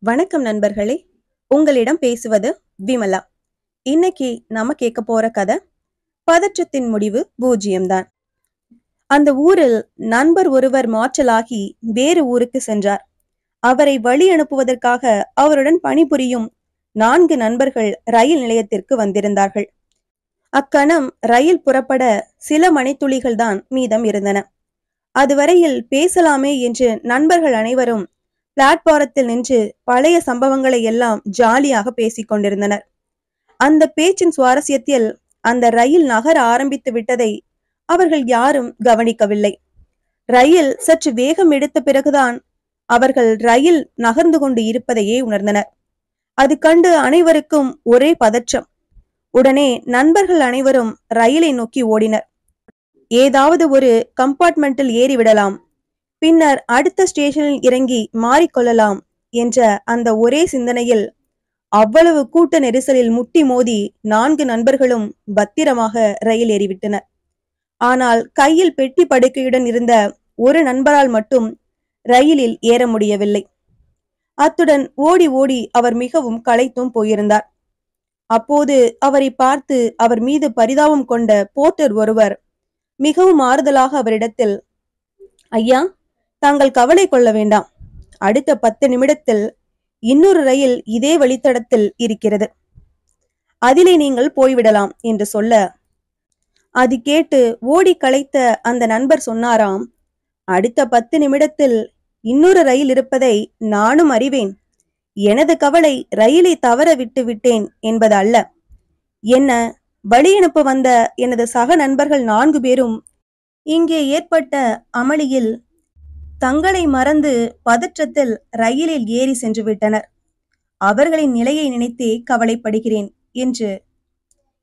வணக்கம் நண்பர்களே, உங்களிடம் பேசுவது விமலா. இன்னைக்கு நாம கேட்க போற கதை பதற்றத்தின் முடிவு பூஜ்ஜியம்தான். அந்த ஊரில் நண்பர் ஒருவர் மாற்றலாகி வேறு ஊருக்கு சென்றார். அவரை வழி அனுப்புவதற்காக அவருடன் பணிபுரியும் 4 நண்பர்கள் ரயில் நிலையத்திற்கு வந்திருந்தார்கள். அக்கணம் ரயில் புறப்பட சில மணித்துளிகள் தான் மீதம் இருந்தன. அதுவரையில் பேசலாமே என்று நண்பர்கள் அனைவரும் பிளாட்பாரத்தில் நின்று பழைய சம்பவங்களை எல்லாம் ஜாலியாக பேசிக் கொண்டிருந்தனர். அந்த பேச்சின் சுவாரஸ்யத்தில் அந்த ரயில் நகர ஆரம்பித்து விட்டதை அவர்கள் யாரும் கவனிக்கவில்லை. ரயில் சற்று வேகம் எடுத்த பிறகுதான் அவர்கள் ரயில் நகர்ந்து கொண்டு இருப்பதையே உணர்ந்தனர். அது கண்டு அனைவருக்கும் ஒரே பதற்றம். உடனே நண்பர்கள் அனைவரும் ரயிலை நோக்கி ஓடினர். ஏதாவது ஒரு கம்பார்ட்மெண்டில் ஏறிவிடலாம், பின்னர் அடுத்த ஸ்டேஷனில் இறங்கி மாறிக்கொள்ளலாம் என்ற அந்த ஒரே சிந்தனையில் அவ்வளவு கூட்ட நெரிசலில் முட்டி மோதி 4 நண்பர்களும் பத்திரமாக ரயில் ஏறிவிட்டனர். ஆனால் கையில் பெட்டி படுக்கையுடன் இருந்த ஒரு நண்பரால் மட்டும் ரயிலில் ஏற முடியவில்லை. அத்துடன் ஓடி ஓடி அவர் மிகவும் களைத்தும் போயிருந்தார். அப்போது அவரை பார்த்து அவர் மீது பரிதாபம் கொண்ட போர்ட்டர் ஒருவர் மிகவும் ஆறுதலாக அவரிடத்தில், ஐயா, தாங்கள் கவலை கொள்ள வேண்டாம், அடுத்த 10 நிமிடத்தில் இன்னொரு ரயில் இதே வழித்தடத்தில் இருக்கிறது, அதிலே நீங்கள் போய்விடலாம் என்று சொல்ல, அது கேட்டு ஓடி களைத்த அந்த நண்பர் சொன்னாராம், அடுத்த 10 நிமிடத்தில் இன்னொரு ரயில் இருப்பதை நானும் அறிவேன். எனது கவலை ரயிலை தவற விட்டு விட்டேன் என்பது அல்ல. என்ன வழி அனுப்ப வந்த எனது சக நண்பர்கள் 4 பேரும் இங்கே ஏற்பட்ட அமளியில் தங்களை மறந்து பதற்றத்தில் ரயிலில் ஏறி சென்று விட்டனர். அவர்களின் நிலையை நினைத்தே கவலைப்படுகிறேன் என்று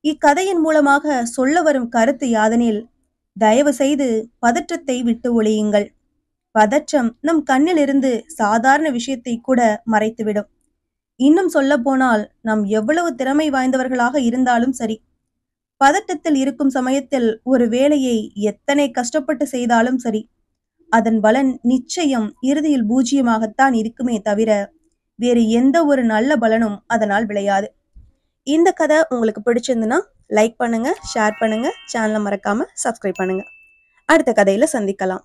இக்கதையின் மூலமாக சொல்ல வரும் கருத்து யாதெனில், தயவு செய்து பதற்றத்தை விட்டு ஒழியுங்கள். பதற்றம் நம் கண்ணிலிருந்து சாதாரண விஷயத்தை கூட மறைத்துவிடும். இன்னும் சொல்ல போனால், நாம் எவ்வளவு திறமை வாய்ந்தவர்களாக இருந்தாலும் சரி, பதட்டத்தில் இருக்கும் சமயத்தில் ஒரு வேலையை எத்தனை கஷ்டப்பட்டு செய்தாலும் சரி, அதன் பலன் நிச்சயம் இறுதியில் பூஜ்ஜியமாகத்தான் இருக்குமே தவிர வேறு எந்த ஒரு நல்ல பலனும் அதனால் விளையாது. இந்த கதை உங்களுக்கு பிடிச்சிருந்துன்னா லைக் பண்ணுங்க, ஷேர் பண்ணுங்க, சேனலை மறக்காம சப்ஸ்கிரைப் பண்ணுங்க. அடுத்த கதையில சந்திக்கலாம்.